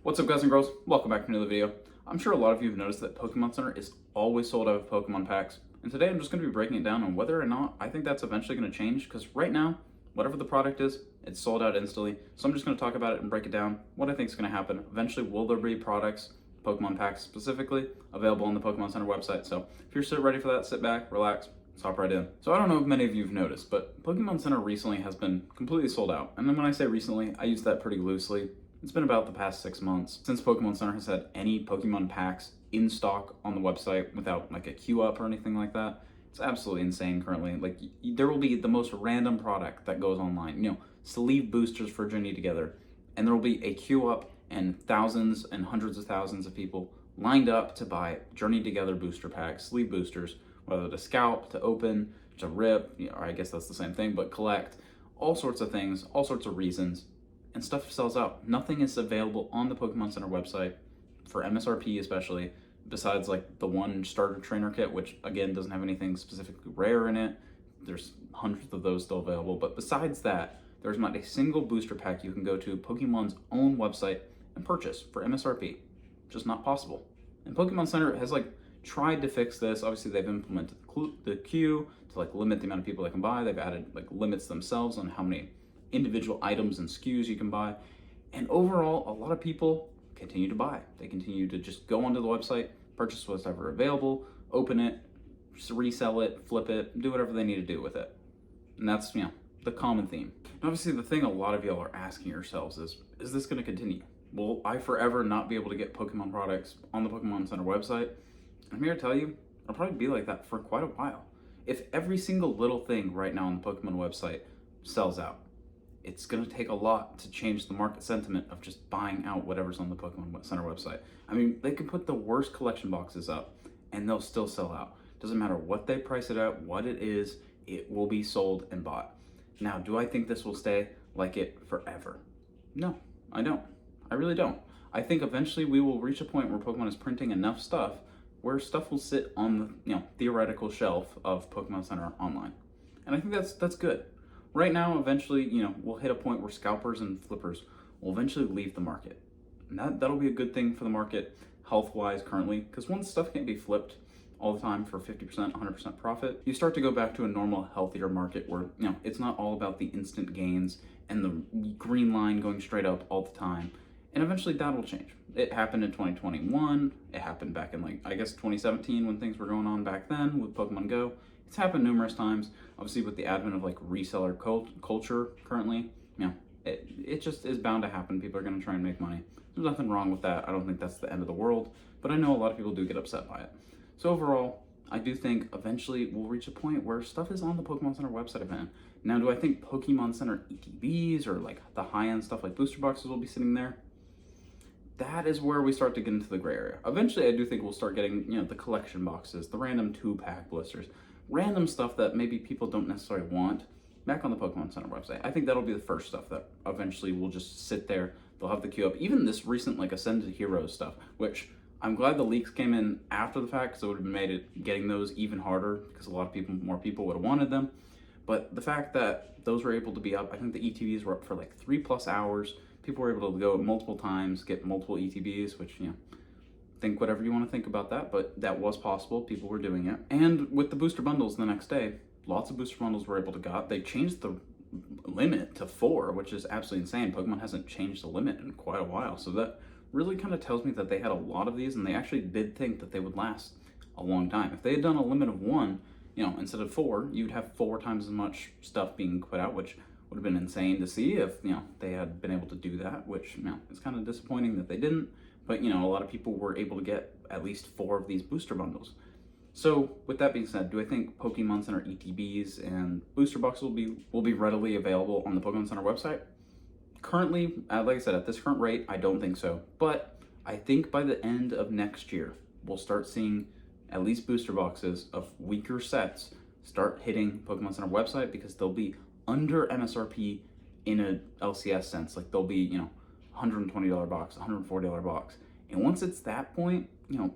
What's up, guys and girls? Welcome back to another video. I'm sure a lot of you have noticed that Pokémon Center is always sold out of Pokemon packs, and today I'm just going to be breaking it down on whether or not I think that's eventually going to change, because right now, whatever the product is, it's sold out instantly. So I'm just going to talk about it and break it down, what I think is going to happen. Eventually, will there be products, Pokemon packs specifically, available on the Pokemon Center website? So if you're still ready for that, sit back, relax, let's hop right in. So I don't know if many of you have noticed, but Pokemon Center recently has been completely sold out. And then when I say recently, I use that pretty loosely. It's been about the past 6 months since Pokemon Center has had any Pokemon packs in stock on the website without like a queue up or anything like that. It's absolutely insane currently. Like there will be the most random product that goes online, sleeve boosters for Journey Together, and there will be a queue up and thousands and hundreds of thousands of people lined up to buy Journey Together booster packs, sleeve boosters, whether to scalp, to open, to rip, or I guess that's the same thing, but collect, all sorts of things, all sorts of reasons. And stuff sells out. Nothing is available on the Pokemon Center website for MSRP especially, besides like the one starter trainer kit, which again doesn't have anything specifically rare in it. There's hundreds of those still available, but besides that, there's not a single booster pack you can go to Pokemon's own website and purchase for MSRP. Just not possible. And Pokemon Center has tried to fix this. Obviously they've implemented the queue to limit the amount of people that can buy. They've added limits themselves on how many individual items and SKUs you can buy, and overall a lot of people continue to buy. They continue to just go onto the website, purchase whatever available, open it, resell it, flip it, do whatever they need to do with it. And that's the common theme. And obviously the thing a lot of y'all are asking yourselves is this going to continue? Will I forever not be able to get Pokemon products on the Pokemon Center website? I'm here to tell you it'll probably be like that for quite a while. If every single little thing right now on the Pokemon website sells out, it's going to take a lot to change the market sentiment of just buying out whatever's on the Pokemon Center website. I mean, they can put the worst collection boxes up and they'll still sell out. Doesn't matter what they price it at, what it is, it will be sold and bought. Now, do I think this will stay like it forever? No, I don't. I really don't. I think eventually we will reach a point where Pokemon is printing enough stuff where stuff will sit on the theoretical shelf of Pokemon Center online. And I think that's good. Right now, eventually, we'll hit a point where scalpers and flippers will eventually leave the market. And that'll be a good thing for the market health-wise currently, because once stuff can't be flipped all the time for 50%, 100% profit, you start to go back to a normal, healthier market where, it's not all about the instant gains and the green line going straight up all the time. And eventually that will change. It happened in 2021. It happened back in 2017 when things were going on back then with Pokemon Go. It's happened numerous times. Obviously, with the advent of reseller culture currently, it just is bound to happen. People are going to try and make money. There's nothing wrong with that. I don't think that's the end of the world, but I know a lot of people do get upset by it. So overall, I do think eventually we'll reach a point where stuff is on the Pokemon Center website event. Now, do I think Pokemon Center ETBs or the high-end stuff like booster boxes will be sitting there? That is where we start to get into the gray area. Eventually, I do think we'll start getting, the collection boxes, the random 2-pack blisters, random stuff that maybe people don't necessarily want back on the Pokemon Center website. I think that'll be the first stuff that eventually will just sit there. They'll have the queue up. Even this recent Ascended Heroes stuff, which I'm glad the leaks came in after the fact, because it would have made it getting those even harder, because a lot of more people would have wanted them. But the fact that those were able to be up, I think the ETBs were up for 3+ hours. People were able to go multiple times, get multiple ETBs, which, think whatever you want to think about that, but that was possible. People were doing it. And with the booster bundles the next day, lots of booster bundles were able to got. They changed the limit to 4, which is absolutely insane. Pokemon hasn't changed the limit in quite a while. So that really kind of tells me that they had a lot of these, and they actually did think that they would last a long time. If they had done a limit of 1, instead of 4, you'd have 4 times as much stuff being put out, which would have been insane to see if, they had been able to do that, which, it's kind of disappointing that they didn't. But, a lot of people were able to get at least 4 of these booster bundles. So, with that being said, do I think Pokemon Center ETBs and booster boxes will be readily available on the Pokemon Center website? Currently, like I said, at this current rate, I don't think so. But I think by the end of next year, we'll start seeing at least booster boxes of weaker sets start hitting Pokemon Center website, because they'll be under MSRP in a LCS sense. They'll be, $120 box, $140 box. And once it's that point,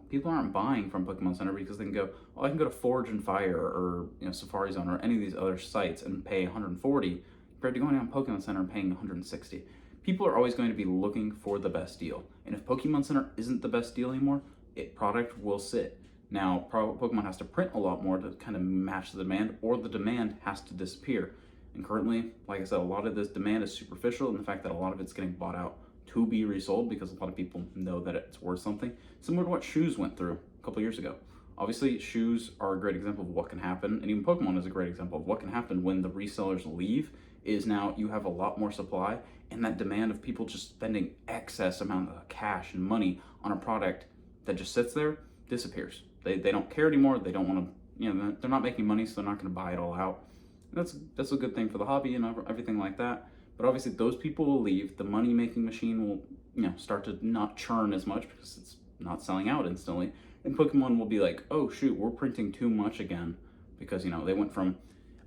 people aren't buying from Pokemon Center because they can go, I can go to Forge and Fire or, Safari Zone or any of these other sites and pay $140 compared to going on Pokemon Center and paying $160. people are always going to be looking for the best deal. And if Pokemon Center isn't the best deal anymore, product will sit. Now, Pokemon has to print a lot more to kind of match the demand, or the demand has to disappear. And currently, like I said, a lot of this demand is superficial, and the fact that a lot of it's getting bought out to be resold because a lot of people know that it's worth something, similar to what shoes went through a couple years ago. Obviously, shoes are a great example of what can happen, and even Pokemon is a great example of what can happen when the resellers leave, is now you have a lot more supply, and that demand of people just spending excess amount of cash and money on a product that just sits there disappears. They don't care anymore. They don't want to, they're not making money, so they're not going to buy it all out. And that's a good thing for the hobby and everything like that. But obviously, those people will leave. The money-making machine will, start to not churn as much because it's not selling out instantly. And Pokemon will be like, oh shoot, we're printing too much again because they went from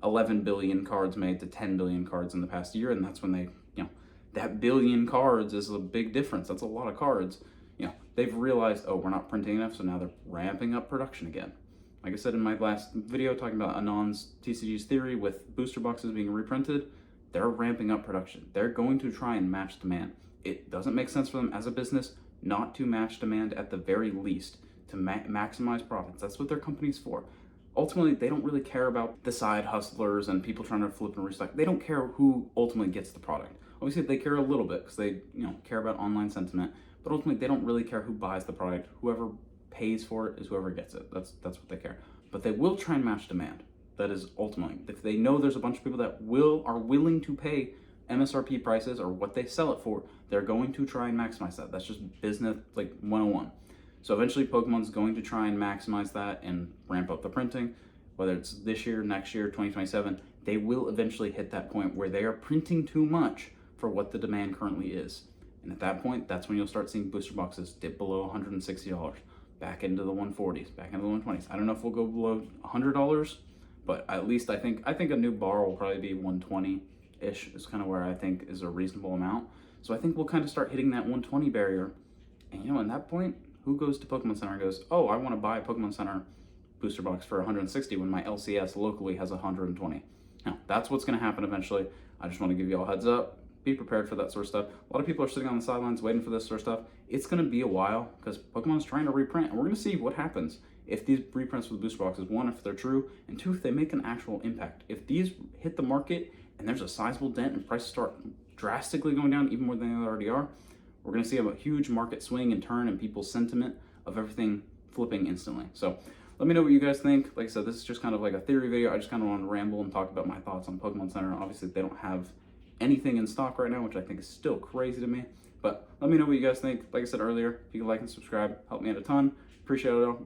11 billion cards made to 10 billion cards in the past year, and that's when they, that billion cards is a big difference. That's a lot of cards. They've realized, oh, we're not printing enough, so now they're ramping up production again. Like I said in my last video talking about Anon's TCG's theory with booster boxes being reprinted, they're ramping up production. They're going to try and match demand. It doesn't make sense for them as a business not to match demand at the very least, to maximize profits. That's what their company's for. Ultimately, they don't really care about the side hustlers and people trying to flip and restock. They don't care who ultimately gets the product. Obviously, they care a little bit because they care about online sentiment, but ultimately they don't really care who buys the product. Whoever pays for it is whoever gets it. That's what they care. But they will try and match demand. That is ultimately, if they know there's a bunch of people that are willing to pay MSRP prices or what they sell it for, they're going to try and maximize that. That's just business 101. So eventually Pokemon's going to try and maximize that and ramp up the printing, whether it's this year, next year, 2027, they will eventually hit that point where they are printing too much for what the demand currently is. And at that point, that's when you'll start seeing booster boxes dip below $160, back into the 140s, back into the 120s. I don't know if we'll go below $100, but at least I think a new bar will probably be 120-ish is kind of where I think is a reasonable amount. So I think we'll kind of start hitting that 120 barrier. And at that point, who goes to Pokemon Center and goes, oh, I want to buy a Pokemon Center booster box for 160 when my LCS locally has 120? Now, that's what's going to happen eventually. I just want to give you all a heads up. Be prepared for that sort of stuff. A lot of people are sitting on the sidelines waiting for this sort of stuff. It's going to be a while because Pokemon's trying to reprint, and we're going to see what happens if these reprints for the booster boxes, one, if they're true, and two, if they make an actual impact. If these hit the market and there's a sizable dent and prices start drastically going down, even more than they already are, we're going to see a huge market swing and turn in people's sentiment of everything flipping instantly. So let me know what you guys think. Like I said, this is just kind of like a theory video. I just kind of want to ramble and talk about my thoughts on Pokemon Center. Obviously, they don't have anything in stock right now, which I think is still crazy to me. But let me know what you guys think. Like I said earlier, if you can like and subscribe, help me out a ton. Appreciate it all.